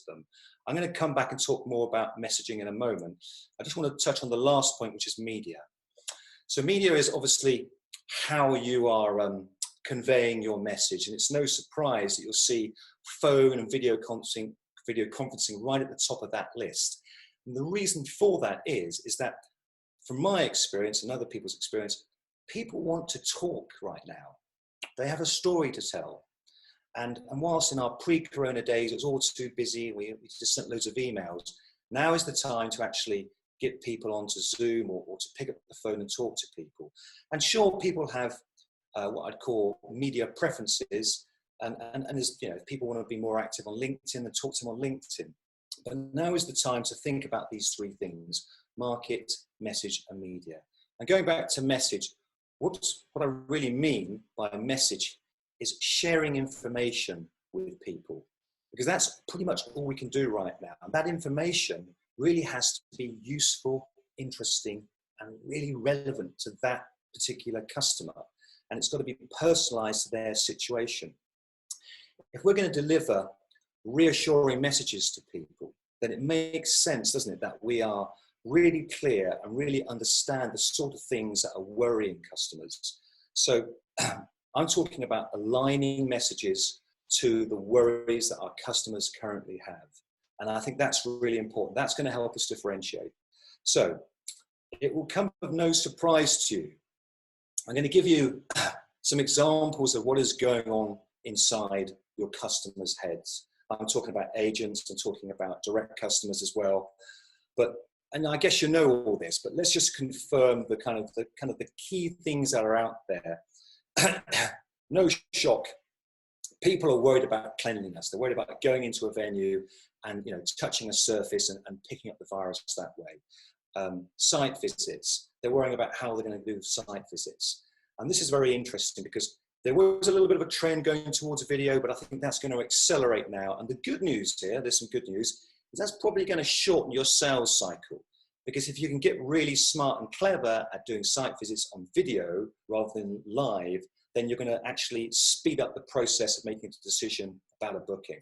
them. I'm going to come back and talk more about messaging in a moment. I just want to touch on the last point, which is media. So media is obviously how you are conveying your message, and it's no surprise that you'll see phone and video conferencing right at the top of that list. And the reason for that is that from my experience and other people's experience, people want to talk right now. They have a story to tell. And whilst in our pre-corona days, it was all too busy, we just sent loads of emails, now is the time to actually get people onto Zoom or to pick up the phone and talk to people. And sure, people have what I'd call media preferences, and as you know, if people want to be more active on LinkedIn, then talk to them on LinkedIn. But now is the time to think about these three things: market, message, and media. And going back to message, what I really mean by a message is sharing information with people, because that's pretty much all we can do right now. And that information really has to be useful, interesting, and really relevant to that particular customer. And it's got to be personalized to their situation. If we're going to deliver reassuring messages to people, then it makes sense, doesn't it, that we are really clear and really understand the sort of things that are worrying customers. So I'm talking about aligning messages to the worries that our customers currently have. And I think that's really important. That's going to help us differentiate. So it will come of no surprise to you. I'm going to give you some examples of what is going on inside your customers' heads. I'm talking about agents and talking about direct customers as well. And I guess you know all this, but let's just confirm the kind of the key things that are out there. No shock. People are worried about cleanliness. They're worried about going into a venue and touching a surface and picking up the virus that way. Site visits. They're worrying about how they're going to do site visits. And this is very interesting because there was a little bit of a trend going towards video, but I think that's going to accelerate now. And the good news here, there's some good news, is that's probably going to shorten your sales cycle. Because if you can get really smart and clever at doing site visits on video rather than live, then you're going to actually speed up the process of making a decision about a booking.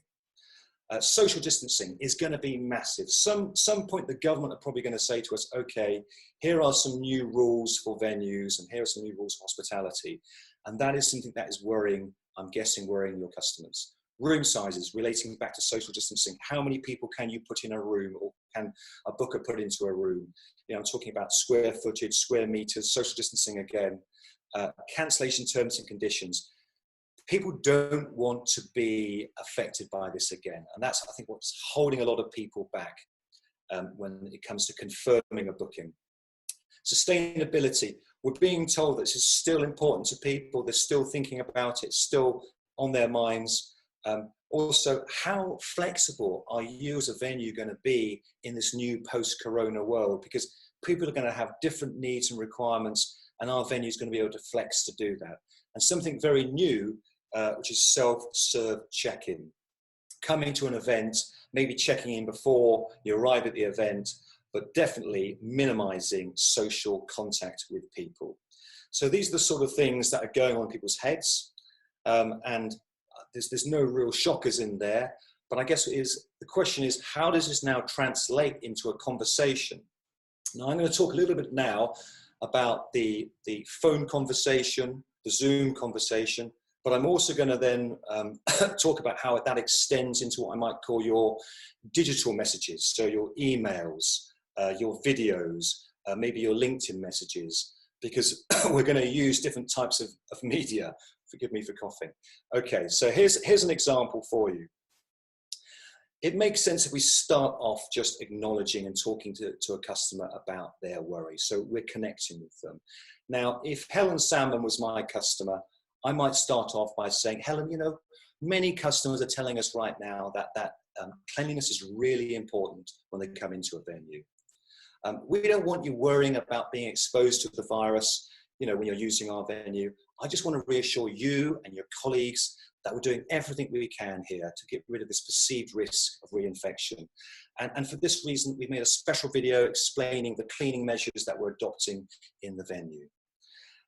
Social distancing is going to be massive. Some point the government are probably going to say to us, okay, here are some new rules for venues and here are some new rules for hospitality. And that is something that is worrying, I'm guessing, worrying your customers. Room sizes, relating back to social distancing. How many people can you put in a room, or can a booker put into a room? I'm talking about square footage, square meters, social distancing again. Cancellation terms and conditions. People don't want to be affected by this again. And that's, I think, what's holding a lot of people back when it comes to confirming a booking. Sustainability. We're being told that this is still important to people. They're still thinking about it, still on their minds. Also, how flexible are you as a venue going to be in this new post-corona world? Because people are going to have different needs and requirements, and our venue is going to be able to flex to do that. And something very new, which is self-serve check-in. Coming to an event, maybe checking in before you arrive at the event, but definitely minimizing social contact with people. So these are the sort of things that are going on in people's heads. And there's no real shockers in there, but I guess the question is, how does this now translate into a conversation? Now, I'm going to talk a little bit now about the phone conversation, the Zoom conversation, but I'm also going to then talk about how that extends into what I might call your digital messages. So your emails, your videos, maybe your LinkedIn messages, because we're going to use different types of media. Forgive me for coughing. Okay, so here's an example for you. It makes sense if we start off just acknowledging and talking to a customer about their worries. So we're connecting with them. Now, if Helen Salmon was my customer, I might start off by saying, Helen, many customers are telling us right now that cleanliness is really important when they come into a venue. We don't want you worrying about being exposed to the virus, when you're using our venue. I just want to reassure you and your colleagues that we're doing everything we can here to get rid of this perceived risk of reinfection. And for this reason, we've made a special video explaining the cleaning measures that we're adopting in the venue.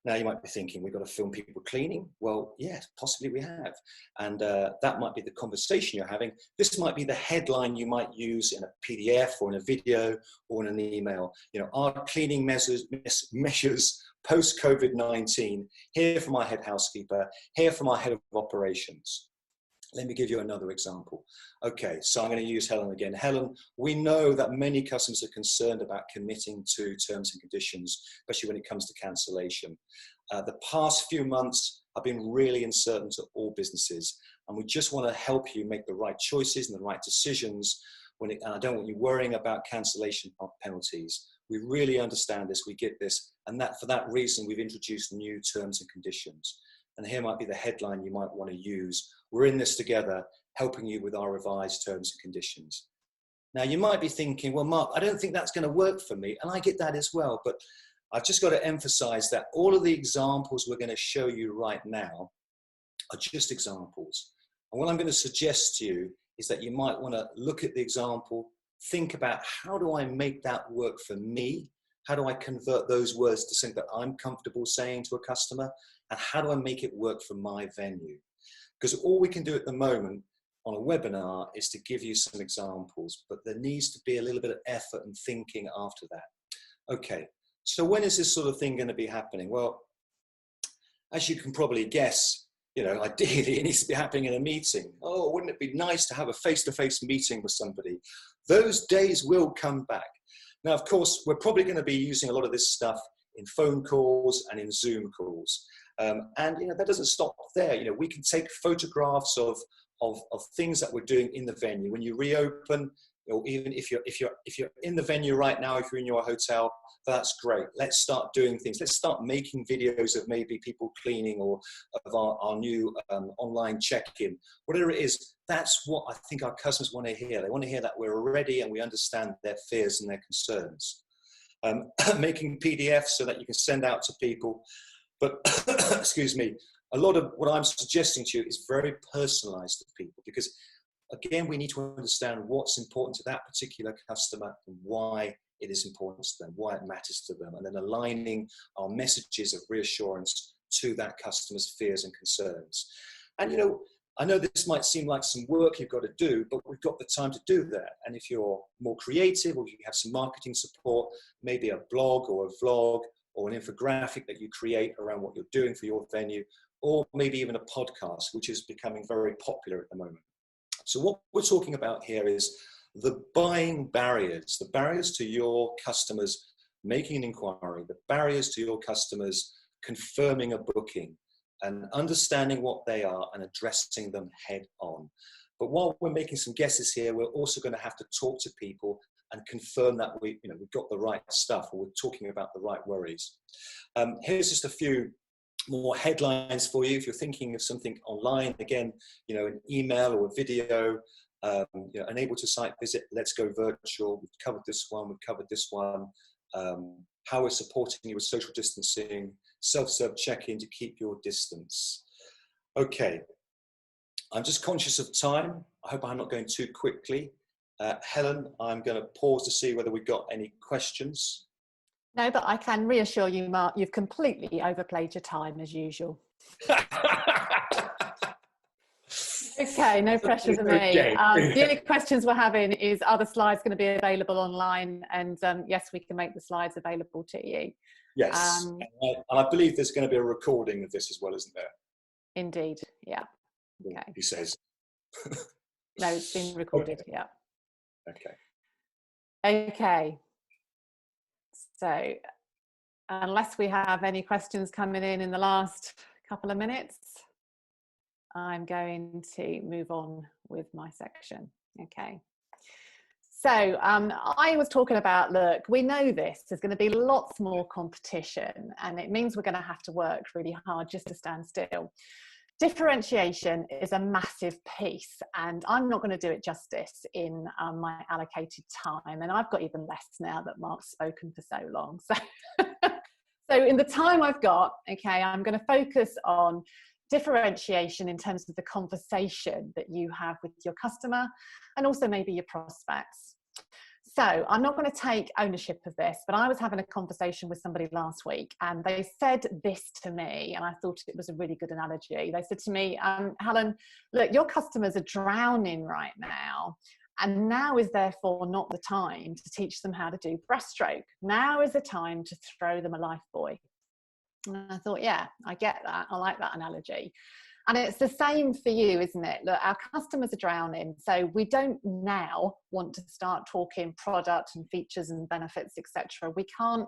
Now you might be thinking, we've got to film people cleaning. Well, yes, possibly we have. And that might be the conversation you're having. This might be the headline you might use in a PDF or in a video or in an email. You know, our cleaning measures post-COVID-19, here from our head housekeeper, here from our head of operations. Let me give you another example. Okay, so I'm going to use Helen again. Helen, we know that many customers are concerned about committing to terms and conditions, especially when it comes to cancellation. The past few months have been really uncertain to all businesses, and we just want to help you make the right choices and the right decisions. And I don't want you worrying about cancellation penalties. We really understand this, we get this, and for that reason, we've introduced new terms and conditions. And here might be the headline you might want to use. We're in this together, helping you with our revised terms and conditions. Now, you might be thinking, well, Mark, I don't think that's going to work for me. And I get that as well. But I've just got to emphasize that all of the examples we're going to show you right now are just examples. And what I'm going to suggest to you is that you might want to look at the example, think about, how do I make that work for me? How do I convert those words to something that I'm comfortable saying to a customer? And how do I make it work for my venue? Because all we can do at the moment on a webinar is to give you some examples, but there needs to be a little bit of effort and thinking after that. Okay, so when is this sort of thing going to be happening? Well, as you can probably guess, you know, ideally it needs to be happening in a meeting. Oh, wouldn't it be nice to have a face-to-face meeting with somebody? Those days will come back. Now, of course, we're probably going to be using a lot of this stuff in phone calls and in Zoom calls. And you know, that doesn't stop there. You know, we can take photographs of things that we're doing in the venue. When you reopen, or even if you're in the venue right now, if you're in your hotel, that's great. Let's start doing things. Let's start making videos of maybe people cleaning, or of our new online check-in. Whatever it is, that's what I think our customers want to hear. They want to hear that we're ready and we understand their fears and their concerns. Making PDFs so that you can send out to people. But, excuse me, a lot of what I'm suggesting to you is very personalized to people, because, again, we need to understand what's important to that particular customer and why it is important to them, why it matters to them, and then aligning our messages of reassurance to that customer's fears and concerns. And, you know, I know this might seem like some work you've got to do, but we've got the time to do that. And if you're more creative, or if you have some marketing support, maybe a blog or a vlog, or an infographic that you create around what you're doing for your venue, or maybe even a podcast, which is becoming very popular at the moment. So what we're talking about here is the buying barriers, the barriers to your customers making an inquiry, the barriers to your customers confirming a booking, and understanding what they are and addressing them head on. But while we're making some guesses here, we're also going to have to talk to people and confirm that we've got the right stuff, or we're talking about the right worries. Here's just a few more headlines for you. If you're thinking of something online, again, you know, an email or a video, you know, unable to site visit, let's go virtual. We've covered this one, we've covered this one. How we're supporting you with social distancing, self-serve check-in to keep your distance. Okay, I'm just conscious of time. I hope I'm not going too quickly. Helen, I'm going to pause to see whether we've got any questions. No, but I can reassure you, Mark, you've completely overplayed your time as usual. Okay, no pressure to me. Okay. The only questions we're having is, are the slides going to be available online? And yes, we can make the slides available to you. Yes, and I believe there's going to be a recording of this as well, isn't there? Indeed, yeah. Okay. He says. No, it's been recorded, Okay. yeah. Okay. Okay. So, unless we have any questions coming in the last couple of minutes, I'm going to move on with my section. Okay. So I was talking about, look, we know this, there's going to be lots more competition, and it means we're going to have to work really hard just to stand still. Differentiation is a massive piece, and I'm not going to do it justice in my allocated time, and I've got even less now that Mark's spoken for so long. So in the time I've got, okay, I'm going to focus on differentiation in terms of the conversation that you have with your customer and also maybe your prospects. So I'm not going to take ownership of this, but I was having a conversation with somebody last week and they said this to me, and I thought it was a really good analogy. They said to me, Helen, look, your customers are drowning right now. And now is therefore not the time to teach them how to do breaststroke. Now is the time to throw them a life buoy. And I thought, yeah, I get that. I like that analogy. And it's the same for you, isn't it? Look, our customers are drowning. So we don't now want to start talking product and features and benefits, etc. We can't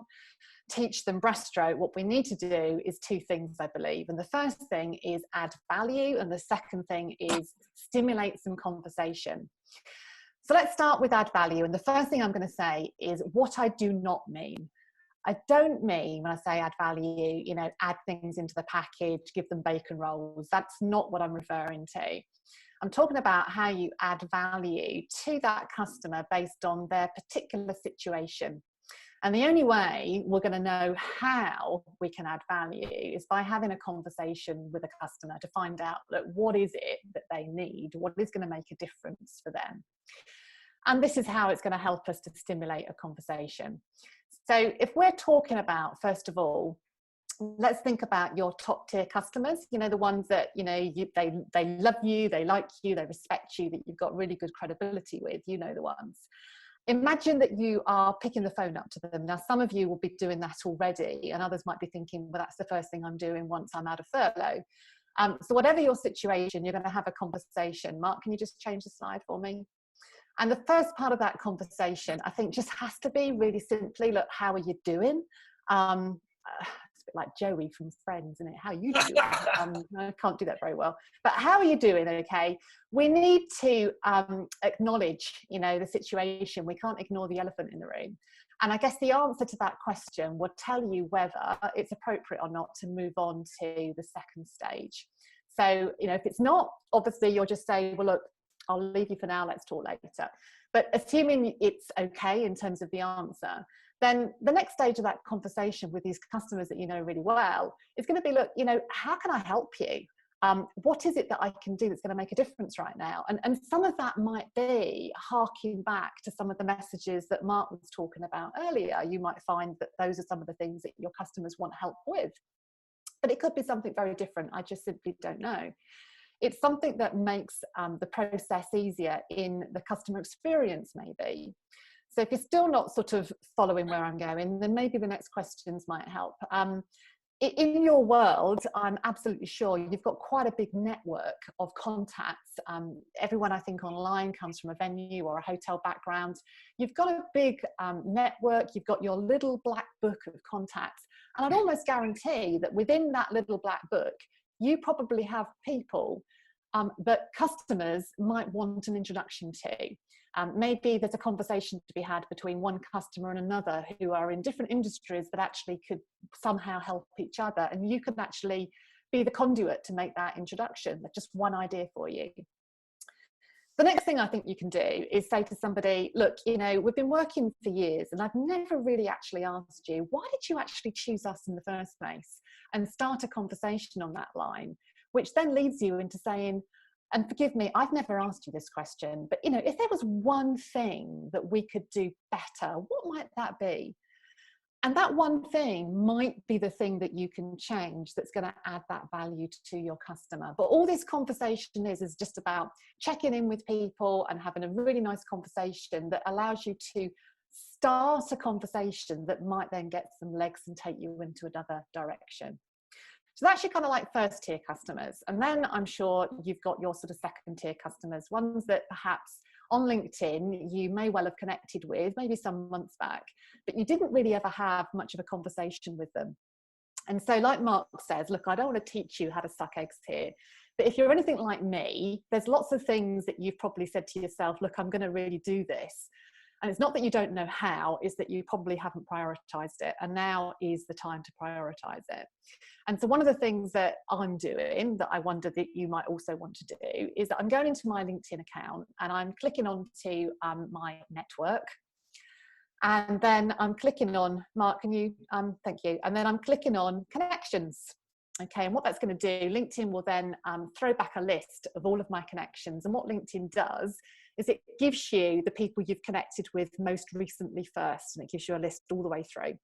teach them breaststroke. What we need to do is two things, I believe. And the first thing is add value. And the second thing is stimulate some conversation. So let's start with add value. And the first thing I'm going to say is what I do not mean. I don't mean when I say add value, you know, add things into the package, give them bacon rolls. That's not what I'm referring to. I'm talking about how you add value to that customer based on their particular situation. And the only way we're going to know how we can add value is by having a conversation with a customer to find out, look, what is it that they need? What is going to make a difference for them? And this is how it's going to help us to stimulate a conversation. So if we're talking about, first of all, let's think about your top tier customers, you know, the ones that, you know, they love you, they like you, they respect you, that you've got really good credibility with, you know, the ones. Imagine that you are picking the phone up to them. Now, some of you will be doing that already, and others might be thinking, well, that's the first thing I'm doing once I'm out of furlough. So whatever your situation, you're going to have a conversation. Mark, can you just change the slide for me? And the first part of that conversation, I think, just has to be really simply, look, how are you doing? It's a bit like Joey from Friends, isn't it? How are you doing? I can't do that very well. But how are you doing, okay? We need to acknowledge, you know, the situation. We can't ignore the elephant in the room. And I guess the answer to that question will tell you whether it's appropriate or not to move on to the second stage. So, you know, if it's not, obviously you'll just say, well, look, I'll leave you for now, let's talk later. But assuming it's okay in terms of the answer, then the next stage of that conversation with these customers that you know really well is going to be, look, you know, how can I help you? What is it that I can do that's going to make a difference right now? And some of that might be harking back to some of the messages that Mark was talking about earlier. You might find that those are some of the things that your customers want help with. But it could be something very different. I just simply don't know. It's something that makes the process easier in the customer experience, maybe. So if you're still not sort of following where I'm going, then maybe the next questions might help. In your world, I'm absolutely sure you've got quite a big network of contacts. Everyone, I think, online comes from a venue or a hotel background. You've got a big network. You've got your little black book of contacts. And I'd almost guarantee that within that little black book, you probably have people that customers might want an introduction to. Maybe there's a conversation to be had between one customer and another who are in different industries but actually could somehow help each other. And you can actually be the conduit to make that introduction. That's just one idea for you. The next thing I think you can do is say to somebody, look, you know, we've been working for years and I've never really actually asked you, why did you actually choose us in the first place? And start a conversation on that line, which then leads you into saying, and forgive me, I've never asked you this question, but, you know, if there was one thing that we could do better, what might that be? And that one thing might be the thing that you can change that's going to add that value to your customer. But all this conversation is just about checking in with people and having a really nice conversation that allows you to start a conversation that might then get some legs and take you into another direction. So that's your kind of like first tier customers. And then I'm sure you've got your sort of second tier customers, ones that perhaps on LinkedIn you may well have connected with, maybe some months back, but you didn't really ever have much of a conversation with them. And so like Mark says, look, I don't want to teach you how to suck eggs here, but if you're anything like me, there's lots of things that you've probably said to yourself, look, I'm going to really do this. And it's not that you don't know how, it's that you probably haven't prioritized it. And now is the time to prioritize it. And so one of the things that I'm doing that I wonder that you might also want to do is that I'm going into my LinkedIn account and I'm clicking on to my network. And then I'm clicking on, Mark, can you, thank you. And then I'm clicking on connections. Okay, and what that's going to do, LinkedIn will then throw back a list of all of my connections. And what LinkedIn does is it gives you the people you've connected with most recently first, and it gives you a list all the way through.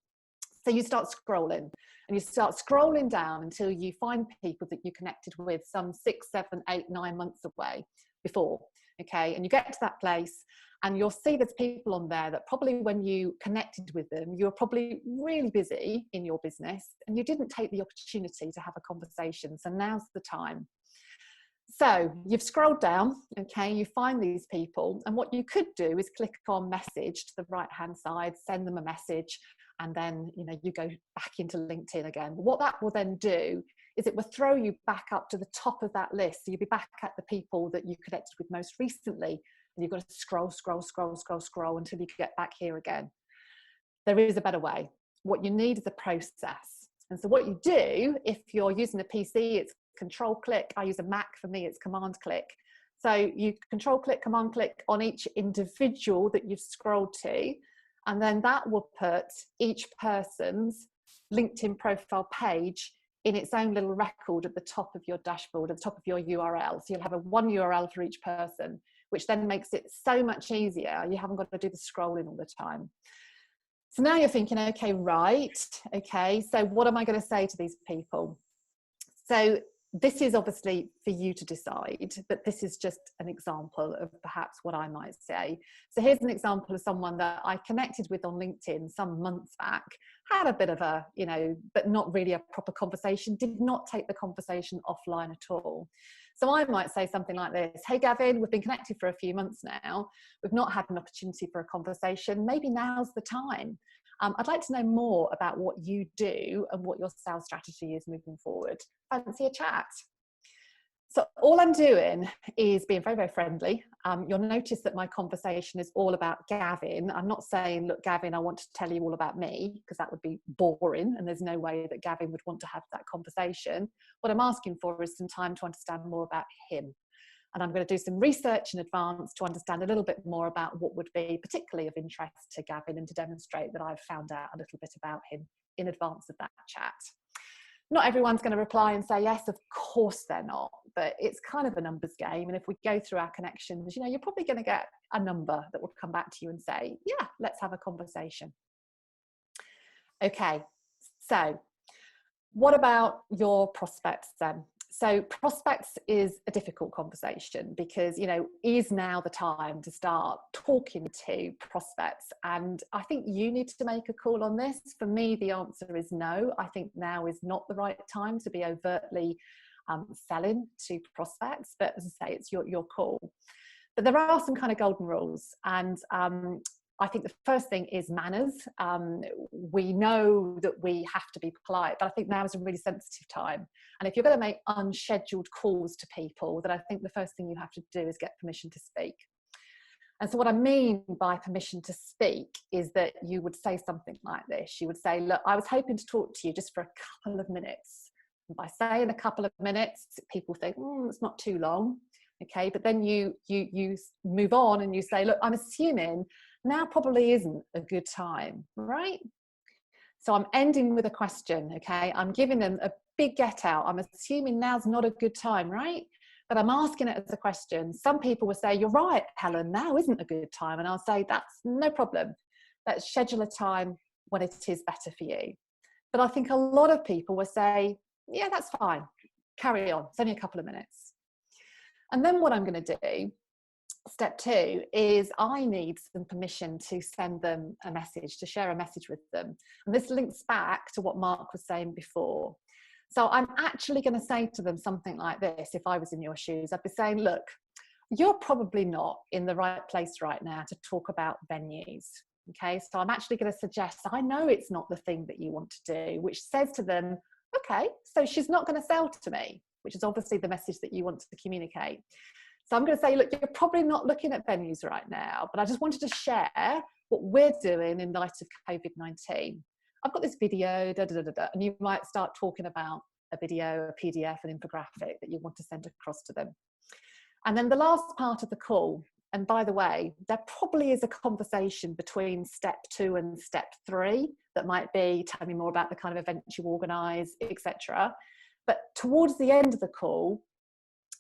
So you start scrolling, and you start scrolling down until you find people that you connected with some 6, 7, 8, 9 months away before. Okay, and you get to that place, and you'll see there's people on there that probably when you connected with them, you were probably really busy in your business and you didn't take the opportunity to have a conversation. So now's the time. So you've scrolled down, okay, you find these people, and what you could do is click on message to the right hand side, send them a message, and then you go back into LinkedIn again. What that will then do is it will throw you back up to the top of that list. So you'll be back at the people that you connected with most recently, and you've got to scroll until you get back here again. There is a better way. What you need is a process. And so what you do, if you're using a PC, it's control click. I use a Mac, for me it's command click. So you control click, command click on each individual that you've scrolled to, and then that will put each person's LinkedIn profile page in its own little record at the top of your dashboard, at the top of your URL. So you'll have one URL for each person, which then makes it so much easier. You haven't got to do the scrolling all the time. So now you're thinking, okay, right, okay, so what am I going to say to these people? So this is obviously for you to decide, but this is just an example of perhaps what I might say. So here's an example of someone that I connected with on LinkedIn some months back, had a bit of a, but not really a proper conversation, did not take the conversation offline at all. So I might say something like this: hey Gavin, we've been connected for a few months now. We've not had an opportunity for a conversation. Maybe now's the time. I'd like to know more about what you do and what your sales strategy is moving forward. Fancy a chat? So all I'm doing is being very, very friendly. You'll notice that my conversation is all about Gavin. I'm not saying, look, Gavin, I want to tell you all about me, because that would be boring and there's no way that Gavin would want to have that conversation. What I'm asking for is some time to understand more about him. And I'm going to do some research in advance to understand a little bit more about what would be particularly of interest to Gavin, and to demonstrate that I've found out a little bit about him in advance of that chat. Not everyone's going to reply and say yes, of course they're not, but it's kind of a numbers game. And if we go through our connections, you're probably going to get a number that will come back to you and say, yeah, let's have a conversation. Okay, so what about your prospects then? So prospects is a difficult conversation because, is now the time to start talking to prospects? And I think you need to make a call on this. For me, the answer is no. I think now is not the right time to be overtly selling to prospects. But as I say, it's your call. But there are some kind of golden rules. And I think the first thing is manners. We know that we have to be polite, but I think now is a really sensitive time. And if you're going to make unscheduled calls to people, then I think the first thing you have to do is get permission to speak. And so what I mean by permission to speak is that you would say something like this. You would say, look, I was hoping to talk to you just for a couple of minutes. And by saying a couple of minutes, people think, it's not too long. Okay, but then you move on and you say, look, I'm assuming now probably isn't a good time, right? So I'm ending with a question, okay? I'm giving them a big get out. I'm assuming now's not a good time, right? But I'm asking it as a question. Some people will say, you're right, Helen, now isn't a good time. And I'll say, that's no problem. Let's schedule a time when it is better for you. But I think a lot of people will say, yeah, that's fine. Carry on. It's only a couple of minutes. And then what I'm going to do, step 2, is I need some permission to send them a message, to share a message with them. And this links back to what Mark was saying before. So I'm actually going to say to them something like this. If I was in your shoes, I'd be saying, look, you're probably not in the right place right now to talk about venues. Okay, so I'm actually going to suggest, I know it's not the thing that you want to do, which says to them, okay, so she's not going to sell to me, which is obviously the message that you want to communicate. So I'm going to say, look, you're probably not looking at venues right now, but I just wanted to share what we're doing in light of COVID-19. I've got this video, and you might start talking about a video, a PDF, an infographic that you want to send across to them. And then the last part of the call, and by the way, there probably is a conversation between step 2 and step 3 that might be, tell me more about the kind of events you organise, etc. But towards the end of the call,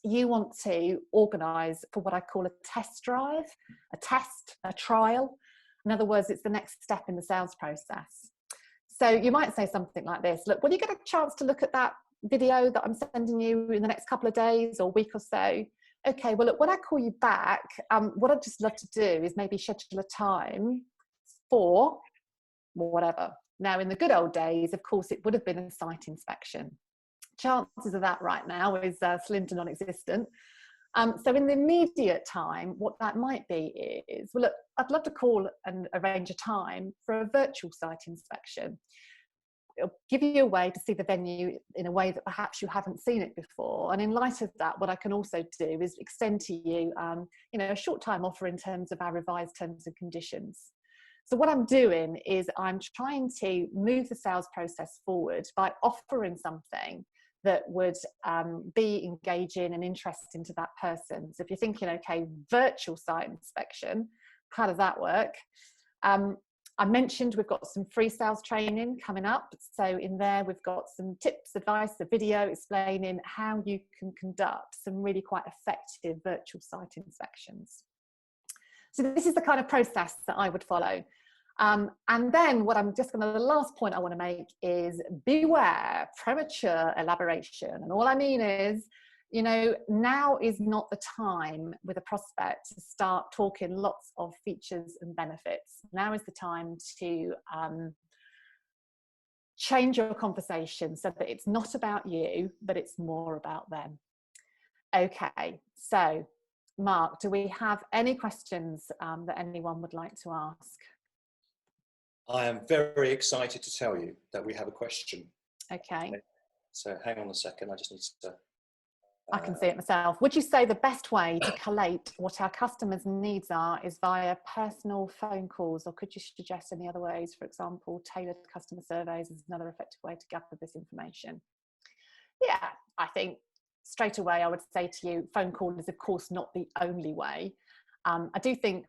you want to organise for what I call a test drive, a trial. In other words, it's the next step in the sales process. So you might say something like this: look, when you get a chance to look at that video that I'm sending you in the next couple of days or week or so, okay, well, look, when I call you back, what I'd just love to do is maybe schedule a time for whatever. Now, in the good old days, of course, it would have been a site inspection. Chances of that right now is slim to non-existent. So in the immediate time, what that might be is, well, look, I'd love to call and arrange a time for a virtual site inspection. It'll give you a way to see the venue in a way that perhaps you haven't seen it before. And in light of that, what I can also do is extend to you, a short time offer in terms of our revised terms and conditions. So what I'm doing is I'm trying to move the sales process forward by offering something that would be engaging and interesting to that person. So if you're thinking, okay, virtual site inspection, how does that work? I mentioned we've got some free sales training coming up. So in there, we've got some tips, advice, a video explaining how you can conduct some really quite effective virtual site inspections. So this is the kind of process that I would follow. And then the last point I want to make is beware premature elaboration. And all I mean is, now is not the time with a prospect to start talking lots of features and benefits. Now is the time to change your conversation so that it's not about you, but it's more about them. Okay, so Mark, do we have any questions that anyone would like to ask? I am very excited to tell you that we have a question. Okay. So hang on a second, I just need to... I can see it myself. Would you say the best way to collate what our customers' needs are is via personal phone calls, or could you suggest any other ways? For example, tailored customer surveys is another effective way to gather this information. Yeah, I think straight away I would say to you, phone call is of course not the only way. I do think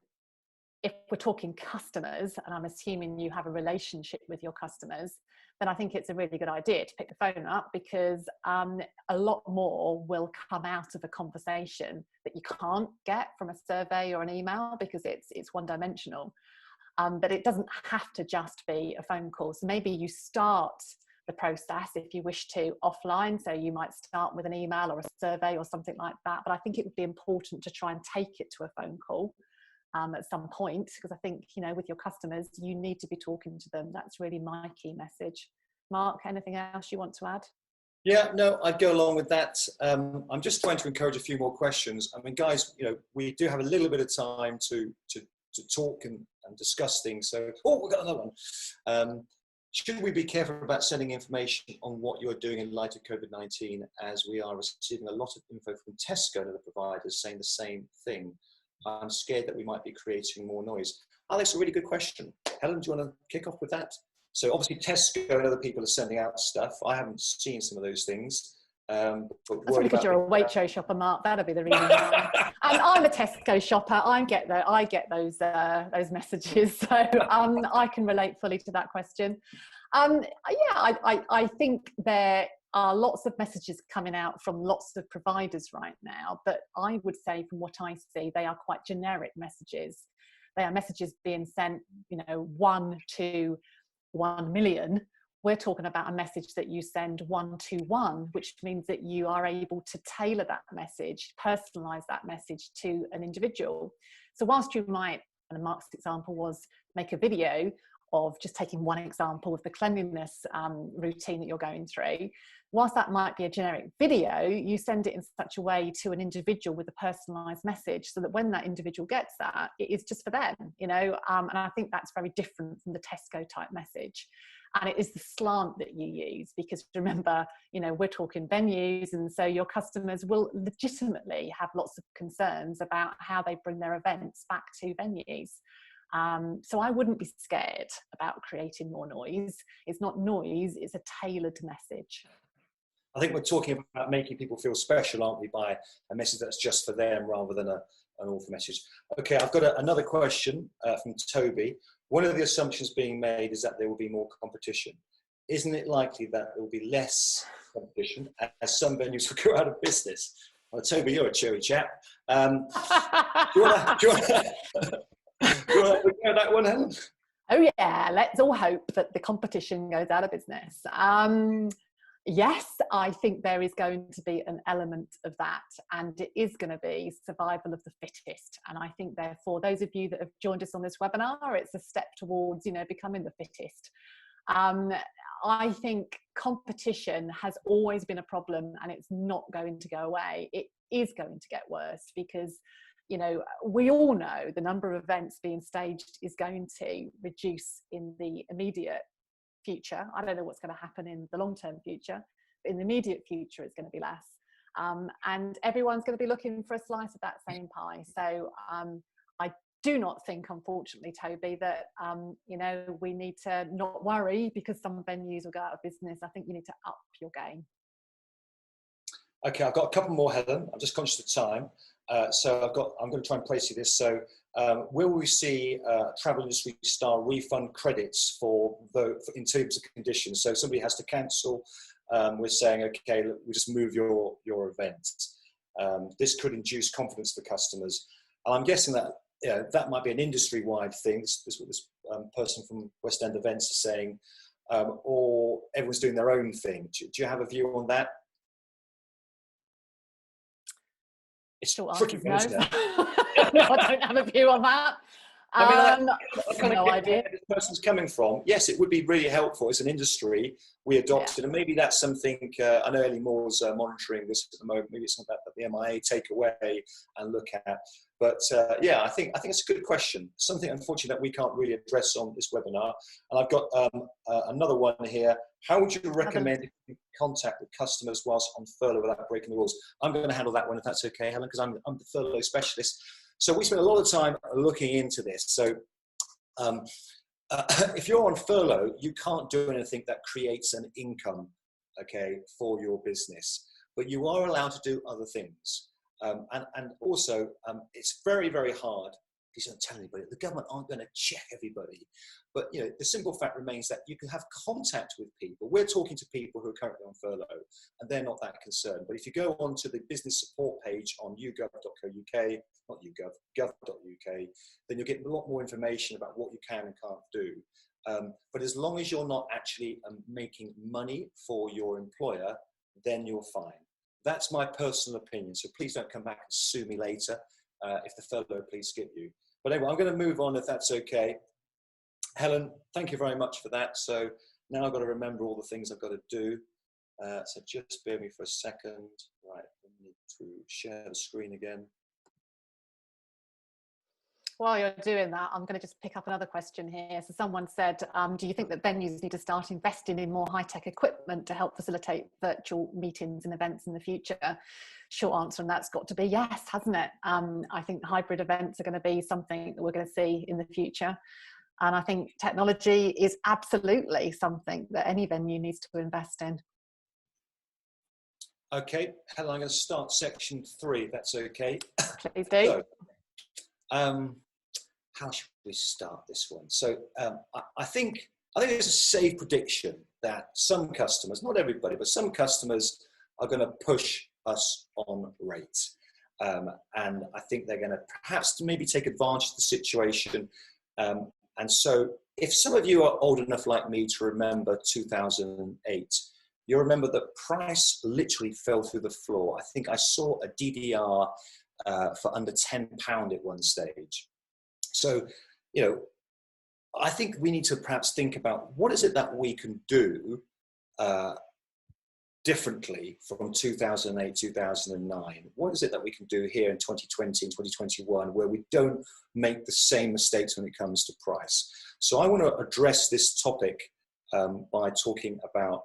if we're talking customers, and I'm assuming you have a relationship with your customers, then I think it's a really good idea to pick the phone up, because a lot more will come out of a conversation that you can't get from a survey or an email, because it's one-dimensional. But it doesn't have to just be a phone call. So maybe you start the process, if you wish to, offline. So you might start with an email or a survey or something like that. But I think it would be important to try and take it to a phone call at some point, because I think, with your customers, you need to be talking to them. That's really my key message. Mark, anything else you want to add? Yeah, no, I'd go along with that. I'm just trying to encourage a few more questions. I mean, guys, we do have a little bit of time to talk and discuss things. So, we've got another one. Should we be careful about sending information on what you're doing in light of COVID-19, as we are receiving a lot of info from Tesco and other providers saying the same thing? I'm scared that we might be creating more noise. Oh, that's a really good question. Helen, do you want to kick off with that? So obviously Tesco and other people are sending out stuff. I haven't seen some of those things. That's really because you're a Waitrose shopper, Mark. That'll be the reason why. And I'm a Tesco shopper. I get those messages, so I can relate fully to that question. I think there are lots of messages coming out from lots of providers right now, but I would say from what I see, they are quite generic messages. They are messages being sent, 1 to 1 million. We're talking about a message that you send 1 to 1, which means that you are able to tailor that message, personalize that message to an individual. So whilst you might, and Mark's example was, make a video of just taking one example of the cleanliness routine that you're going through, whilst that might be a generic video, you send it in such a way to an individual with a personalized message, so that when that individual gets that, it is just for them, and I think that's very different from the Tesco type message. And it is the slant that you use, because remember, we're talking venues, and so your customers will legitimately have lots of concerns about how they bring their events back to venues. So I wouldn't be scared about creating more noise. It's not noise, it's a tailored message. I think we're talking about making people feel special, aren't we, by a message that's just for them rather than an awful message. Okay, I've got another question from Toby. One of the assumptions being made is that there will be more competition. Isn't it likely that there will be less competition, as some venues will go out of business. Well, Toby, you're a cheery chap. Do you want to go that one, Helen? Oh yeah, let's all hope that the competition goes out of business. Yes, I think there is going to be an element of that, and it is going to be survival of the fittest. And I think, therefore, those of you that have joined us on this webinar, it's a step towards, becoming the fittest. I think competition has always been a problem, and it's not going to go away. It is going to get worse because, we all know the number of events being staged is going to reduce in the immediate future. I don't know what's going to happen in the long-term future, but in the immediate future it's going to be less, and everyone's going to be looking for a slice of that same pie. So I do not think, unfortunately, Toby, that we need to not worry because some venues will go out of business. I think you need to up your game. Okay, I've got a couple more, Helen. I'm just conscious of time. So I'm going to try and place you this. So will we see travel industry style refund credits in terms of conditions? So somebody has to cancel. We're saying, okay, look, we just move your event. This could induce confidence for customers. And I'm guessing that that might be an industry-wide thing. This is what this person from West End Events is saying, or everyone's doing their own thing. Do you have a view on that? It's tricky, no. isn't it? No, I don't have a view on that. I no idea. Where this person's coming from. Yes, it would be really helpful as an industry. We adopted, and maybe that's something. I know Ellie Moore's monitoring this at the moment. Maybe it's something that the MIA take away and look at. But yeah, I think it's a good question. Something, unfortunately, that we can't really address on this webinar. And I've got another one here. How would you recommend contact with customers whilst on furlough without breaking the rules? I'm going to handle that one if that's okay, Helen, because I'm the furlough specialist. So we spend a lot of time looking into this. So if you're on furlough, you can't do anything that creates an income, okay, for your business. But you are allowed to do other things. And also, it's very, very hard. Please don't tell anybody. The government aren't going to check everybody. But the simple fact remains that you can have contact with people. We're talking to people who are currently on furlough, and they're not that concerned. But if you go onto the business support page on yougov.co.uk, not YouGov, gov.uk, then you'll get a lot more information about what you can and can't do. But as long as you're not actually making money for your employer, then you're fine. That's my personal opinion. So please don't come back and sue me later if the furlough please skip you. But anyway, I'm going to move on if that's okay. Helen, thank you very much for that. So now I've got to remember all the things I've got to do. So just bear with me for a second. Right, I need to share the screen again. While you're doing that, I'm going to just pick up another question here. So someone said, do you think that venues need to start investing in more high-tech equipment to help facilitate virtual meetings and events in the future? Short answer on that's got to be yes, hasn't it? I think hybrid events are going to be something that we're going to see in the future. And I think technology is absolutely something that any venue needs to invest in. Okay, Helen, I'm going to start section 3, if that's okay. Please do. So, how should we start this one? So I think there's a safe prediction that some customers, not everybody, but some customers are going to push us on rates. And I think they're going to perhaps maybe take advantage of the situation. And so if some of you are old enough like me to remember 2008, you remember that price literally fell through the floor. I think I saw a DDR for under £10 at one stage. So, I think we need to perhaps think about what is it that we can do differently from 2008, 2009? What is it that we can do here in 2020 and 2021 where we don't make the same mistakes when it comes to price? So I want to address this topic by talking about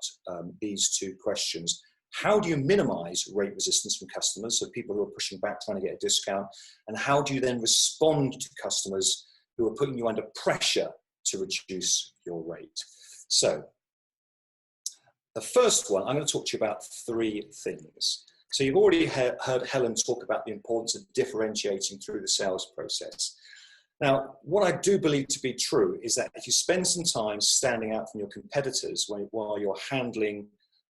these two questions. How do you minimize rate resistance from customers, so people who are pushing back trying to get a discount? And how do you then respond to customers who are putting you under pressure to reduce your rate? So the first one, I'm going to talk to you about 3 things. So you've already heard Helen talk about the importance of differentiating through the sales process. Now, what I do believe to be true is that if you spend some time standing out from your competitors while you're handling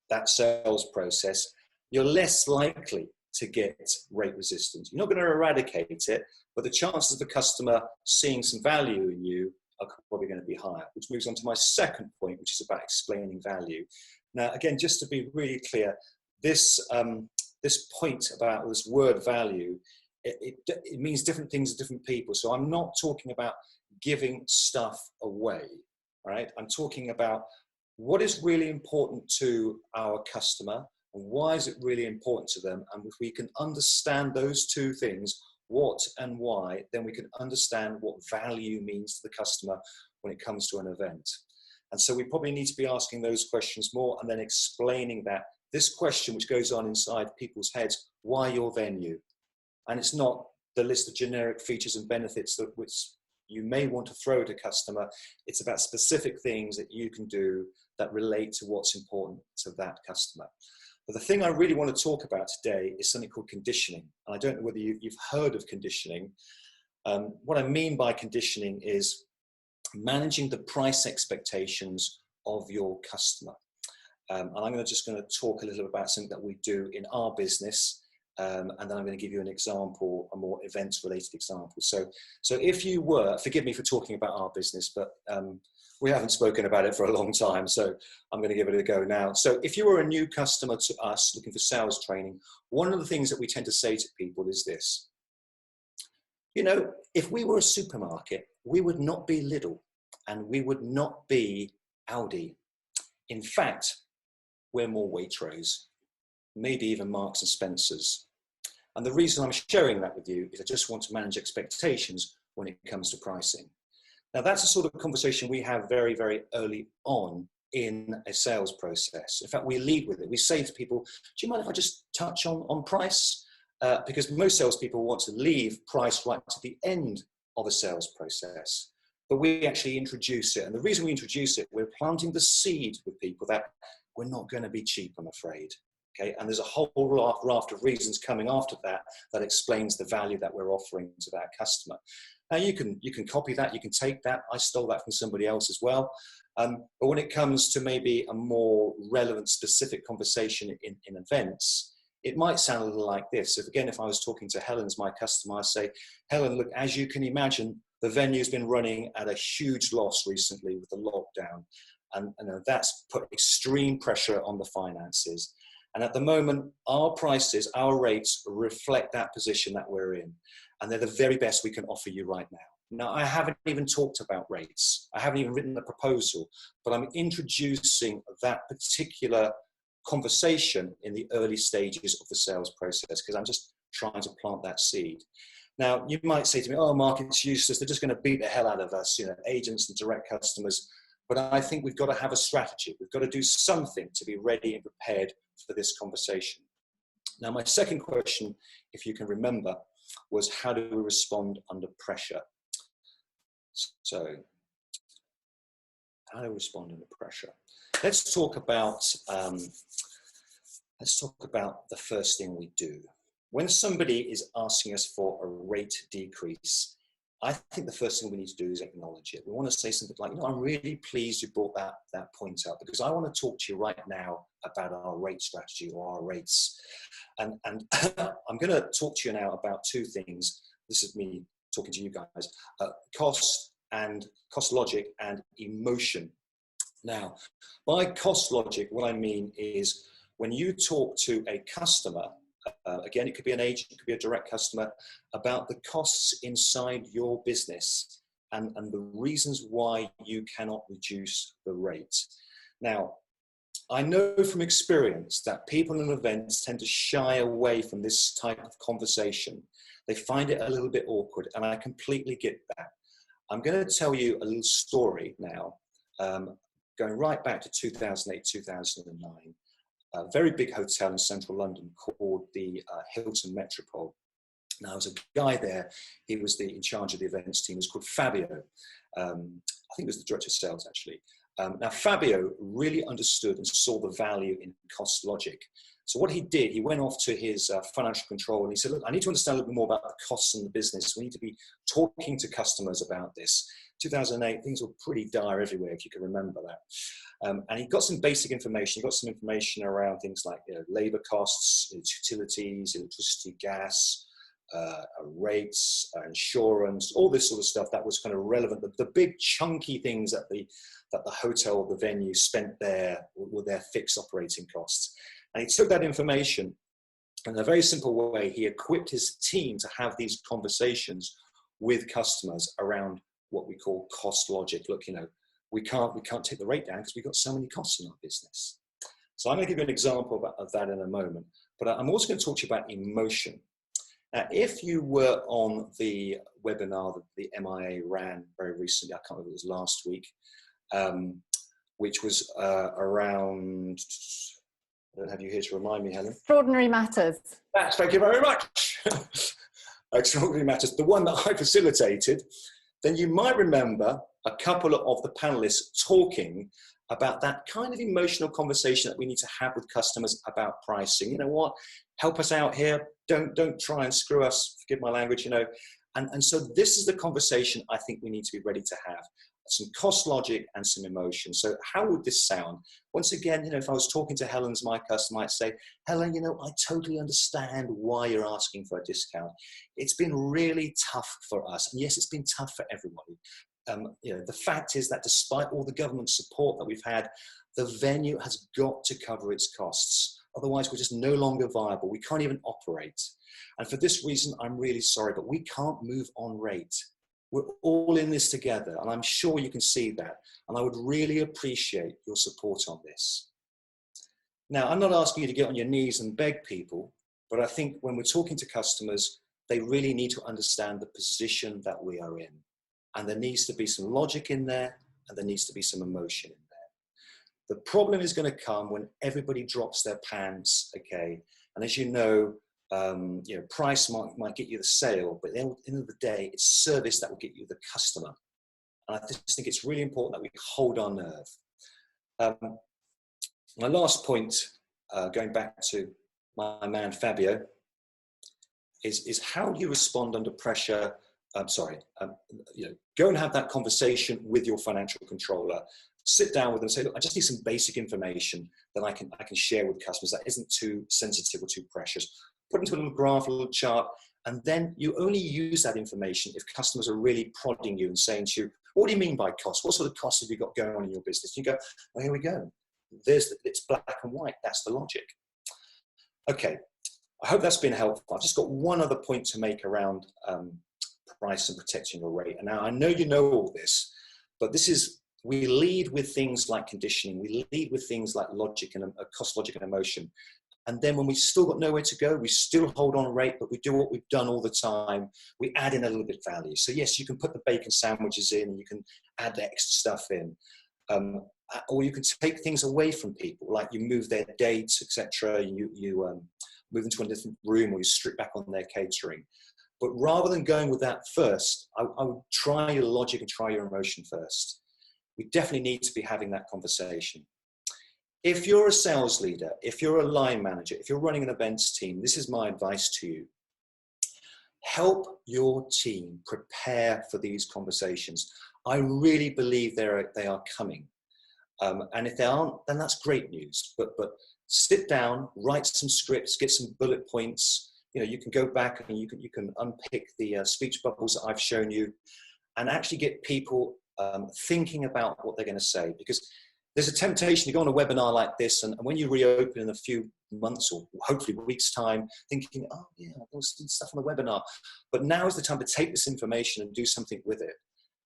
that sales process, you're less likely to get rate resistance. You're not going to eradicate it, but the chances of the customer seeing some value in you are probably going to be higher, which moves on to my second point, which is about explaining value. Now, again, just to be really clear, this point about this word value, it means different things to different people. So I'm not talking about giving stuff away, right? I'm talking about what is really important to our customer and why is it really important to them. And if we can understand those two things, what and why, then we can understand what value means to the customer when it comes to an event. And so we probably need to be asking those questions more and then explaining that. This question which goes on inside people's heads, why your venue? And it's not the list of generic features and benefits that which you may want to throw at a customer. It's about specific things that you can do that relate to what's important to that customer. But the thing I really want to talk about today is something called conditioning. And I don't know whether you've heard of conditioning. What I mean by conditioning is managing the price expectations of your customer. And I'm just going to talk a little about something that we do in our business. And then I'm going to give you an example, a more events-related example. So if you were, forgive me for talking about our business, but we haven't spoken about it for a long time, so I'm going to give it a go now. So if you were a new customer to us looking for sales training, one of the things that we tend to say to people is this. You know, if we were a supermarket, we would not be Lidl and we would not be Aldi. In fact, we're more Waitrose, maybe even Marks and Spencer's. And the reason I'm sharing that with you is I just want to manage expectations when it comes to pricing. Now, that's the sort of conversation we have very, very early on in a sales process. In fact, we lead with it. We say to people, do you mind if I just touch on price? Because most salespeople want to leave price right to the end of a sales process. But we actually introduce it. And the reason we introduce it, we're planting the seed with people that we're not going to be cheap, I'm afraid. Okay, and there's a whole raft of reasons coming after that that explains the value that we're offering to that customer. Now you can copy that, you can take that. I stole that from somebody else as well. But when it comes to maybe a more relevant, specific conversation in events, it might sound a little like this. So again, if I was talking to Helen as my customer, I say, Helen, look, as you can imagine, the venue's been running at a huge loss recently with the lockdown. And that's put extreme pressure on the finances. And at the moment, our prices, our rates reflect that position that we're in. And they're the very best we can offer you right now. Now, I haven't even talked about rates. I haven't even written a proposal, but I'm introducing that particular conversation in the early stages of the sales process because I'm just trying to plant that seed. Now, you might say to me, oh, Mark, it's useless. They're just going to beat the hell out of us, agents and direct customers. But I think we've got to have a strategy. We've got to do something to be ready and prepared for this conversation. Now, my second question, if you can remember, was how do we respond under pressure? So, how do we respond under pressure? Let's talk about the first thing we do. When somebody is asking us for a rate decrease, I think the first thing we need to do is acknowledge it. We want to say something like, I'm really pleased you brought that point up because I want to talk to you right now about our rate strategy or our rates. And I'm going to talk to you now about two things. This is me talking to you guys, cost logic and emotion. Now, by cost logic, what I mean is when you talk to a customer, again, it could be an agent, it could be a direct customer, about the costs inside your business and the reasons why you cannot reduce the rate. Now, I know from experience that people in events tend to shy away from this type of conversation. They find it a little bit awkward, and I completely get that. I'm going to tell you a little story now, going right back to 2008, 2009. A very big hotel in central London called the Hilton Metropole. Now, there was a guy there, he was in charge of the events team, he was called Fabio. I think he was the director of sales, actually. Now, Fabio really understood and saw the value in cost logic. So what he did, he went off to his financial controller and he said, look, I need to understand a little bit more about the costs in the business. We need to be talking to customers about this. 2008, things were pretty dire everywhere, if you can remember that. And he got some basic information. He got some information around things like labor costs, utilities, electricity, gas, rates, insurance, all this sort of stuff that was kind of relevant. The big chunky things that the hotel or the venue spent there were their fixed operating costs. And he took that information and in a very simple way, he equipped his team to have these conversations with customers around what we call cost logic. Look, we can't take the rate down because we've got so many costs in our business. So I'm going to give you an example of that in a moment, but I'm also going to talk to you about emotion. Now, if you were on the webinar that the MIA ran very recently, I can't remember, it was last week, which was around, I don't have you here to remind me, Helen. Extraordinary Matters. Thank you very much. Extraordinary Matters, the one that I facilitated. Then you might remember a couple of the panelists talking about that kind of emotional conversation that we need to have with customers about pricing. You know what? Help us out here. Don't try and screw us. Forgive my language, And so this is the conversation I think we need to be ready to have. Some cost logic and some emotion. So how would this sound? Once again, if I was talking to Helen's my customer, I might say, Helen, I totally understand why you're asking for a discount. It's been really tough for us. And yes, it's been tough for everybody. The fact is that despite all the government support that we've had, the venue has got to cover its costs. Otherwise, we're just no longer viable. We can't even operate. And for this reason, I'm really sorry, but we can't move on rate. We're all in this together, and I'm sure you can see that. And I would really appreciate your support on this. Now, I'm not asking you to get on your knees and beg people, but I think when we're talking to customers, they really need to understand the position that we are in. And there needs to be some logic in there, and there needs to be some emotion in there. The problem is going to come when everybody drops their pants, okay? And as you know, price might get you the sale, but at the end of the day, it's service that will get you the customer. And I just think it's really important that we hold our nerve. My last point, going back to my man Fabio, is how do you respond under pressure? Go and have that conversation with your financial controller. Sit down with them and say, look, I just need some basic information that I can share with customers that isn't too sensitive or too precious. Put into a little graph, a little chart, and then you only use that information if customers are really prodding you and saying to you, what do you mean by cost? What sort of costs have you got going on in your business? You go, well, here we go. It's black and white. That's the logic. Okay, I hope that's been helpful. I've just got one other point to make around price and protecting your rate. And now I know you know all this, but we lead with things like conditioning. We lead with things like logic and cost, logic, and emotion. And then when we've still got nowhere to go, we still hold on rate, but we do what we've done all the time. We add in a little bit of value. So yes, you can put the bacon sandwiches in, and you can add the extra stuff in. Or you can take things away from people, like you move their dates, etc. You move into a different room, or you strip back on their catering. But rather than going with that first, I would try your logic and try your emotion first. We definitely need to be having that conversation. If you're a sales leader, if you're a line manager, if you're running an events team, this is my advice to you. Help your team prepare for these conversations. I really believe they are coming. And if they aren't, then that's great news. But sit down, write some scripts, get some bullet points. You can go back and you can unpick the speech bubbles that I've shown you, and actually get people thinking about what they're going to say. Because there's a temptation to go on a webinar like this, and when you reopen in a few months or hopefully weeks' time, thinking, oh yeah, there was some stuff on the webinar. But now is the time to take this information and do something with it.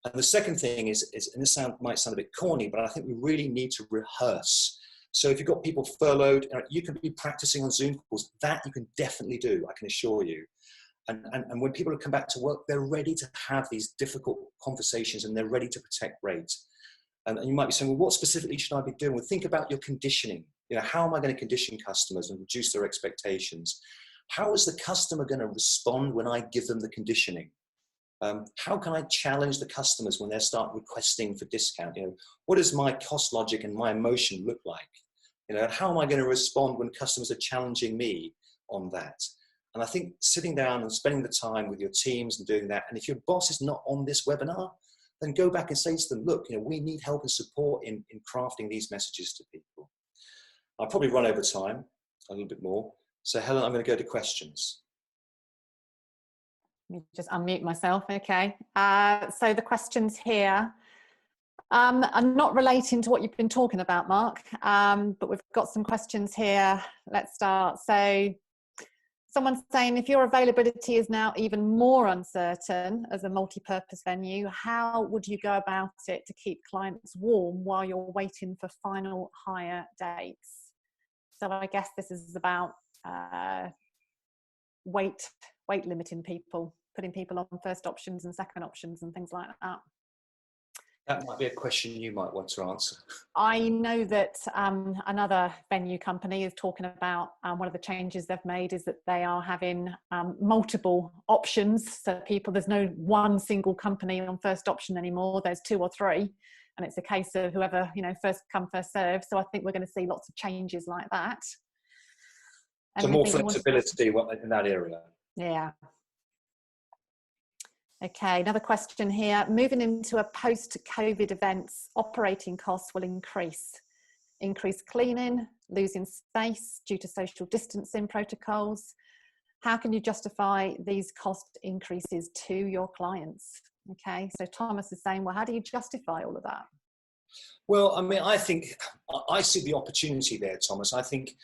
And the second thing is and this might sound a bit corny, but I think we really need to rehearse. So if you've got people furloughed, you can be practicing on Zoom calls. That you can definitely do, I can assure you. And when people come back to work, they're ready to have these difficult conversations, and they're ready to protect rates. And you might be saying, well, what specifically should I be doing? Well, think about your conditioning. How am I going to condition customers and reduce their expectations? How is the customer going to respond when I give them the conditioning? How can I challenge the customers when they start requesting for discount? What does my cost logic and my emotion look like? How am I going to respond when customers are challenging me on that? And I think sitting down and spending the time with your teams and doing that, and if your boss is not on this webinar, then go back and say to them, look, we need help and support in crafting these messages to people. I'll probably run over time a little bit more. So Helen, I'm going to go to questions. Let me just unmute myself. Okay. So the questions here are not relating to what you've been talking about, Mark, but we've got some questions here. Let's start. So someone's saying, if your availability is now even more uncertain as a multi-purpose venue, how would you go about it to keep clients warm while you're waiting for final hire dates? So I guess this is about weight limiting people, putting people on first options and second options and things like that. That might be a question you might want to answer. I know that another venue company is talking about one of the changes they've made is that they are having multiple options. So there's no one single company on first option anymore. There's 2 or 3, and it's a case of whoever, first come, first serve. So I think we're going to see lots of changes like that. So more flexibility in that area. Yeah. Okay, another question here. Moving into a post-COVID events, operating costs will increase. Increased cleaning, losing space due to social distancing protocols. How can you justify these cost increases to your clients? Okay, so Thomas is saying, well, how do you justify all of that? Well, I think I see the opportunity there, Thomas. I think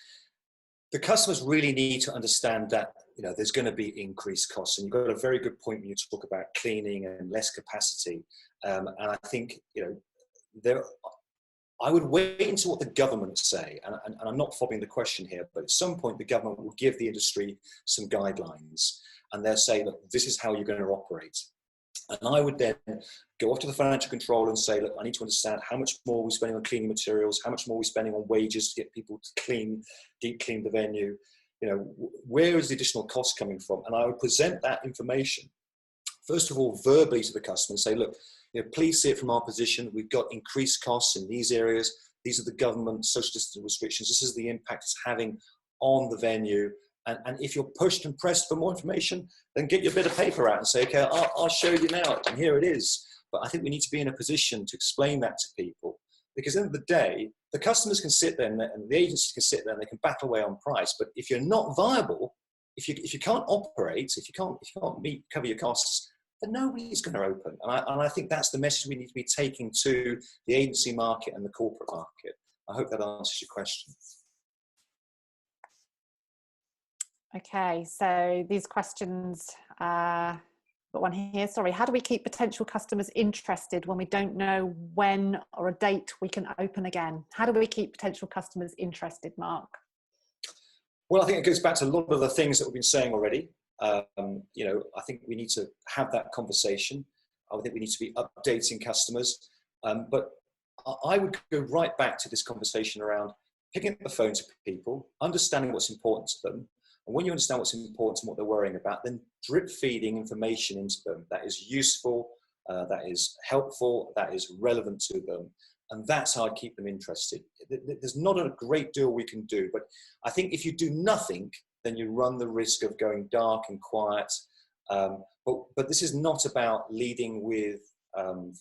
the customers really need to understand that there's going to be increased costs, and you've got a very good point when you talk about cleaning and less capacity. And I think I would wait until what the government say, and I'm not fobbing the question here, but at some point the government will give the industry some guidelines, and they'll say, look, this is how you're going to operate. And I would then go off to the financial controller and say, look, I need to understand how much more we're spending on cleaning materials, how much more we're spending on wages to get people to deep clean the venue. Where is the additional cost coming from? And I would present that information, first of all, verbally to the customer and say, look, please see it from our position. We've got increased costs in these areas. These are the government social distancing restrictions. This is the impact it's having on the venue. And if you're pushed and pressed for more information, then get your bit of paper out and say, okay, I'll show you now, and here it is. But I think we need to be in a position to explain that to people, because at the end of the day, the customers can sit there and the agencies can sit there and they can battle away on price. But if you're not viable, if you can't operate, if you can't cover your costs, then nobody's going to open. And I think that's the message we need to be taking to the agency market and the corporate market. I hope that answers your question. Okay, so these questions, got one here, sorry. How do we keep potential customers interested when we don't know when or a date we can open again? How do we keep potential customers interested, Mark? Well, I think it goes back to a lot of the things that we've been saying already. I think we need to have that conversation. I think we need to be updating customers. But I would go right back to this conversation around picking up the phone to people, understanding what's important to them. And when you understand what's important and what they're worrying about, then drip feeding information into them that is useful, that is helpful, that is relevant to them. And that's how I keep them interested. There's not a great deal we can do, but I think if you do nothing, then you run the risk of going dark and quiet. But this is not about leading with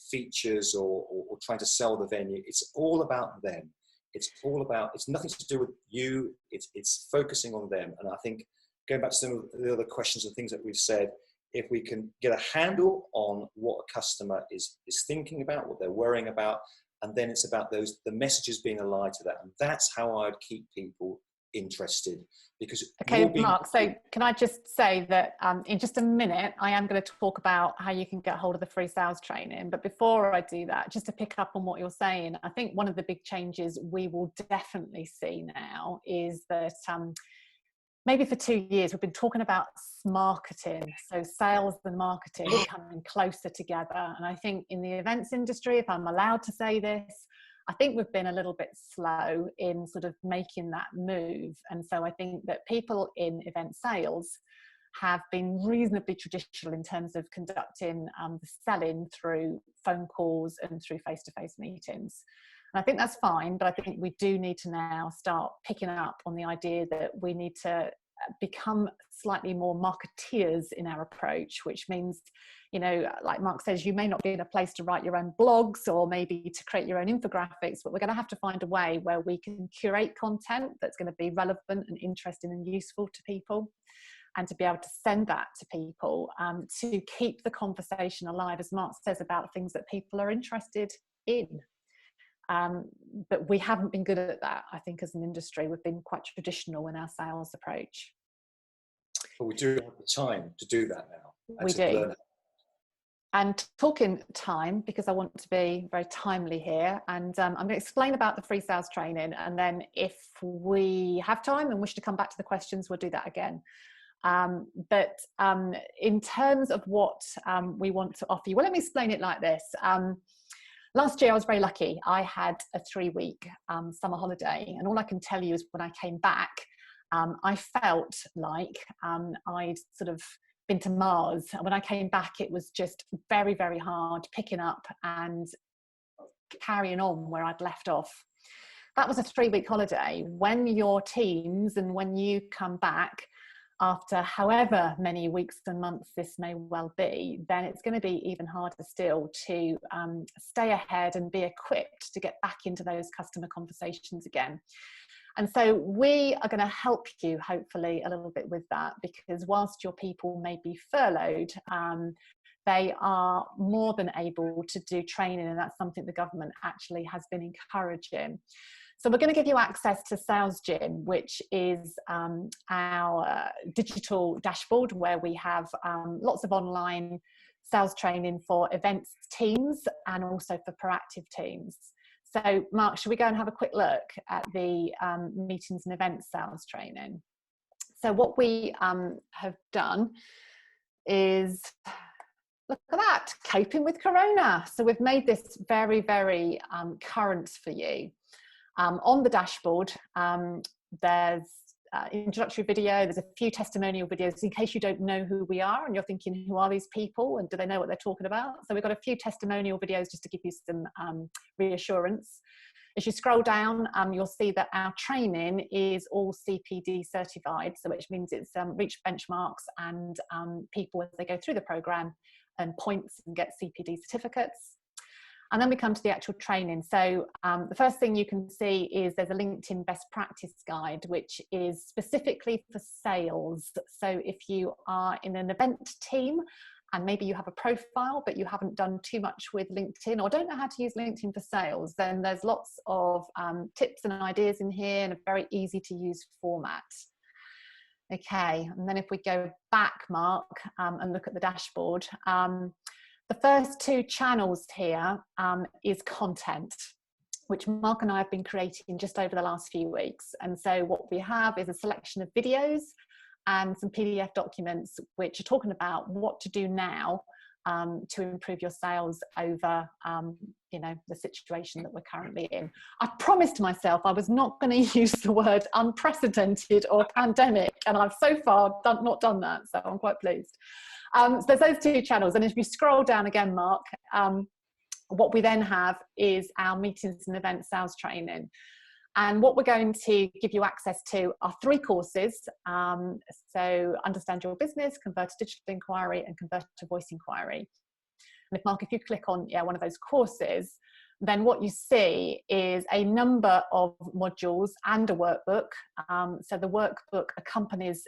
features or trying to sell the venue. It's all about them. It's nothing to do with you. It's focusing on them. And I think going back to some of the other questions and things that we've said, if we can get a handle on what a customer is thinking about, what they're worrying about, and then it's about the messages being aligned to that. And that's how I'd keep people interested. Because okay, Mark, so can I just say that in just a minute, I am going to talk about how you can get hold of the free sales training. But before I do that, just to pick up on what you're saying, I think one of the big changes we will definitely see now is that maybe for 2 years, we've been talking about marketing. So sales and marketing coming closer together. And I think in the events industry, if I'm allowed to say this, I think we've been a little bit slow in sort of making that move. And so I think that people in event sales have been reasonably traditional in terms of conducting the selling through phone calls and through face-to-face meetings. And I think that's fine, but I think we do need to now start picking up on the idea that we need to become slightly more marketeers in our approach, which means, you know, like Mark says, you may not be in a place to write your own blogs or maybe to create your own infographics, but we're going to have to find a way where we can curate content that's going to be relevant and interesting and useful to people, and to be able to send that to people, to keep the conversation alive, as Mark says, about things that people are interested in. But we haven't been good at that, I think, as an industry. We've been quite traditional in our sales approach. But we do have the time to do that now. We do. And talking time, because I want to be very timely here, and I'm going to explain about the free sales training, and then if we have time and wish to come back to the questions, we'll do that again. But in terms of what we want to offer you, well, let me explain it like this. Last year, I was very lucky. I had a 3-week summer holiday, and all I can tell you is when I came back, I felt like I'd sort of been to Mars. And when I came back, it was just very, very hard picking up and carrying on where I'd left off. That was a 3-week holiday. When your teams and when you come back after however many weeks and months this may well be, then it's going to be even harder still to stay ahead and be equipped to get back into those customer conversations again. And so we are going to help you hopefully a little bit with that, because whilst your people may be furloughed, they are more than able to do training, and that's something the government actually has been encouraging. So we're going to give you access to Sales Gym, which is our digital dashboard where we have lots of online sales training for events teams and also for proactive teams. So Mark, should we go and have a quick look at the meetings and events sales training? So what we have done is, look at that, coping with Corona. So we've made this very, very current for you. On the dashboard, there's introductory video, there's a few testimonial videos in case you don't know who we are and you're thinking, who are these people and do they know what they're talking about? So we've got a few testimonial videos just to give you some reassurance. As you scroll down, you'll see that our training is all CPD certified, so which means it's reached benchmarks, and people, as they go through the program, earn points and get CPD certificates. And then we come to the actual training. So the first thing you can see is there's a LinkedIn best practice guide, which is specifically for sales. So if you are in an event team and maybe you have a profile, but you haven't done too much with LinkedIn or don't know how to use LinkedIn for sales, then there's lots of tips and ideas in here in a very easy to use format. Okay, and then if we go back, Mark, and look at the dashboard, the first 2 channels here is content, which Mark and I have been creating just over the last few weeks. And so what we have is a selection of videos and some PDF documents which are talking about what to do now to improve your sales over you know, the situation that we're currently in. I promised myself I was not going to use the word unprecedented or pandemic, and I've so far not done that, so I'm quite pleased. So there's those 2 channels, and if you scroll down again, Mark, what we then have is our meetings and events sales training. And what we're going to give you access to are 3 courses. So Understand Your Business, Convert to Digital Inquiry, and Convert to Voice Inquiry. And if Mark, if you click on one of those courses, then what you see is a number of modules and a workbook. So the workbook accompanies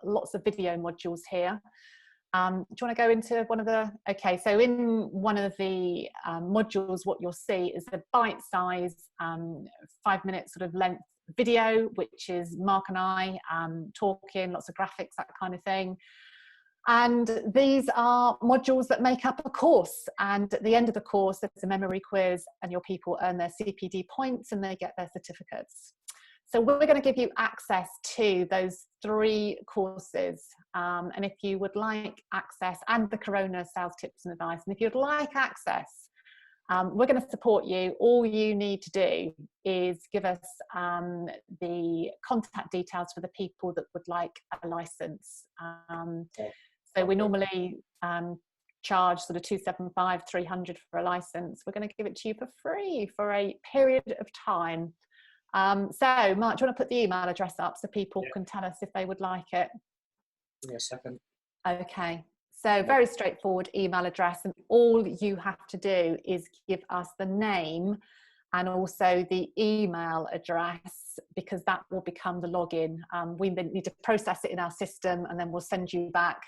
lots of video modules here. Do you want to go into one of the, okay, so in one of the modules, what you'll see is a bite-sized 5-minute sort of length video, which is Mark and I talking, lots of graphics, that kind of thing. And these are modules that make up a course. And at the end of the course, there's a memory quiz and your people earn their CPD points and they get their certificates. So we're going to give you access to those 3 courses. And if you would like access, and the Corona sales tips and advice, and if you'd like access We're going to support you. All you need to do is give us the contact details for the people that would like a license. So we normally charge sort of 275, 300 for a license. We're going to give it to you for free for a period of time. So Mark, do you want to put the email address up so people can tell us if they would like it? Give me a second. Okay. So very straightforward email address, and all you have to do is give us the name and also the email address, because that will become the login. We then need to process it in our system, and then we'll send you back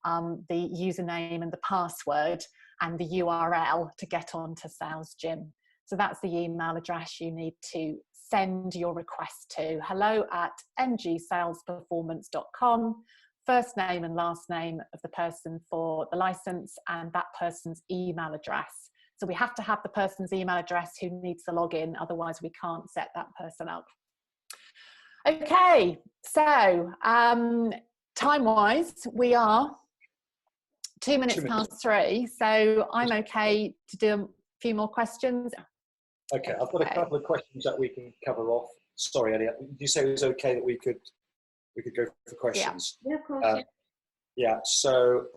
the username and the password and the URL to get onto Sales Gym. So that's the email address you need to send your request to. hello@ngsalesperformance.com. First name and last name of the person for the license and that person's email address. So we have to have the person's email address who needs the login, otherwise we can't set that person up. Okay, so time-wise, we are 2 minutes past 3, so I'm okay to do a few more questions. Okay, I've got a couple of questions that we can cover off. Sorry, Elliot, did you say it was okay that we could go for questions? Yeah, of course. Yeah, so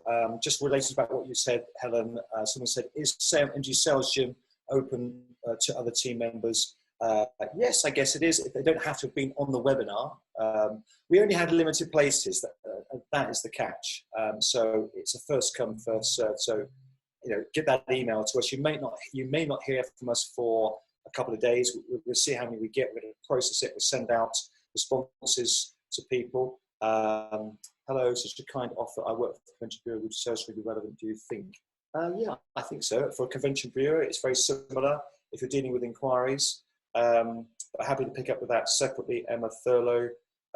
just related about what you said, Helen, someone said, is MG Sales Gym open to other team members? Yes, I guess it is, if they don't have to have been on the webinar. We only had limited places, that is the catch. So it's a first come, first served. So, you know, get that email to us. You may not hear from us for a couple of days. We'll see how many we get. We're going to process it. We'll send out responses to people. Hello, such a kind offer. I work for the Convention Bureau. Would sales really be relevant, do you think? Yeah, I think so. For a Convention Bureau, it's very similar if you're dealing with inquiries. But happy to pick up with that separately. Emma Thurlow.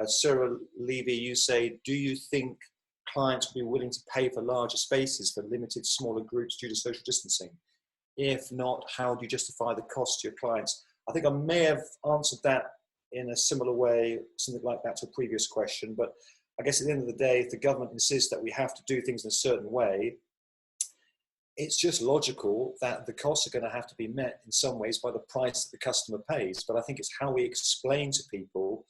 Sarah Levy, you say, do you think clients will be willing to pay for larger spaces for limited smaller groups due to social distancing? If not, how do you justify the cost to your clients? I think I may have answered that in a similar way, something like that to a previous question. But I guess at the end of the day, if the government insists that we have to do things in a certain way, it's just logical that the costs are going to have to be met in some ways by the price that the customer pays. But I think it's how we explain to people,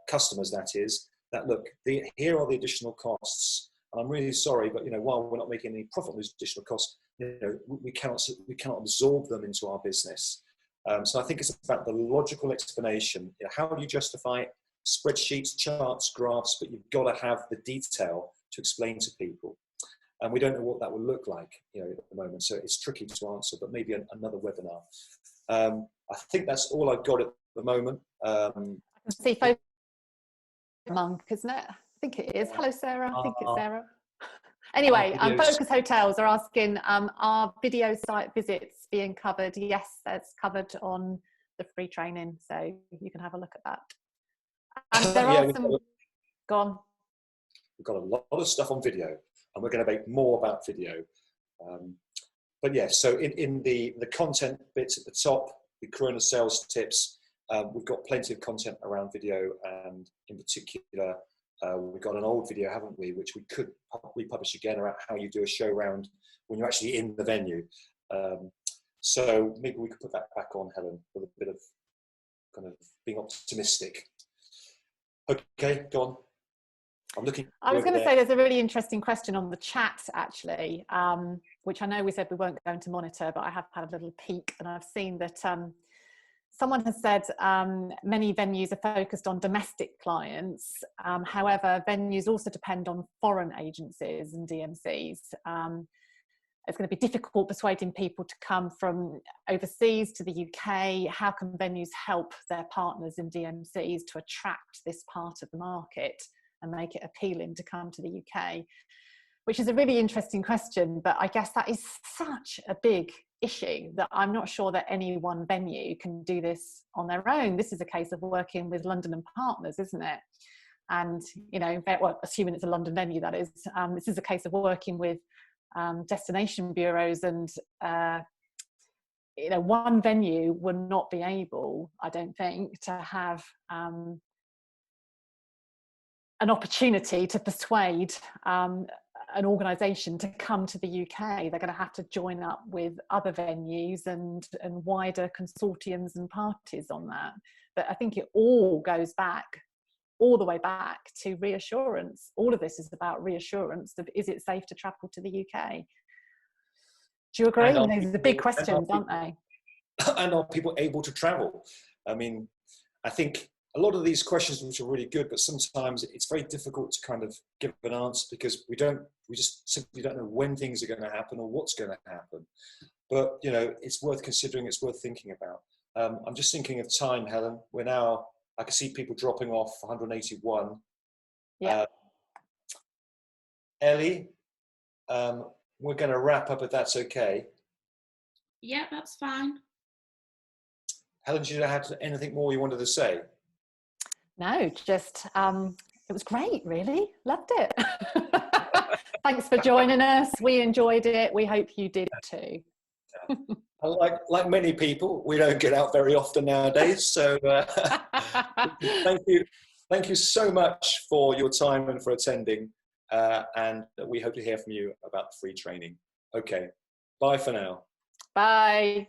customers that is, that look, here are the additional costs. And I'm really sorry, but you know, while we're not making any profit on those additional costs, you know, we cannot absorb them into our business. So I think it's about the logical explanation. You know, how do you justify it? Spreadsheets, charts, graphs, but you've got to have the detail to explain to people. And we don't know what that will look like, you know, at the moment. So it's tricky to answer, but maybe another webinar. I think that's all I've got at the moment. I can see Focus Monk, isn't it? I think it is. Hello, Sarah. I think it's Sarah. Anyway, Focus Hotels are asking, are video site visits being covered? Yes, that's covered on the free training, so you can have a look at that. And there are some... Go on. We've got a lot of stuff on video, and we're going to make more about video. But yeah, so in the content bits at the top, the Corona sales tips, we've got plenty of content around video, and in particular, we've got an old video, haven't we, which we could republish again around how you do a show round when you're actually in the venue. So maybe we could put that back on, Helen, with a bit of kind of being optimistic. Okay, go on. I'm looking. I was going to say there's a really interesting question on the chat, actually, which I know we said we weren't going to monitor, but I have had a little peek, and I've seen that someone has said many venues are focused on domestic clients. However, venues also depend on foreign agencies and DMCs. It's going to be difficult persuading people to come from overseas to the UK. How can venues help their partners in DMCs to attract this part of the market and make it appealing to come to the UK? Which is a really interesting question, but I guess that is such a big issue that I'm not sure that any one venue can do this on their own. This is a case of working with London and Partners, isn't it? And, you know, well, assuming it's a London venue, that is, this is a case of working with destination bureaus, and you know, one venue would not be able, I don't think, to have an opportunity to persuade an organisation to come to the UK, they're going to have to join up with other venues and wider consortiums and parties on that. But I think it all goes back, all the way back to reassurance. All of this is about reassurance of, is it safe to travel to the UK? Do you agree? These are the big questions, aren't they? And are people able to travel? I mean, I think a lot of these questions, which are really good, but sometimes it's very difficult to kind of give an answer because we just simply don't know when things are going to happen or what's going to happen. But, you know, it's worth considering, it's worth thinking about. I'm just thinking of time, Helen. We're now, I can see people dropping off 181. Yeah. Ellie, we're going to wrap up if that's okay. Yeah, that's fine. Helen, did you have anything more you wanted to say? No, just it was great, really. Loved it. Thanks for joining us. We enjoyed it. We hope you did too. Like many people, we don't get out very often nowadays. So thank you so much for your time and for attending. And we hope to hear from you about the free training. Okay, bye for now. Bye.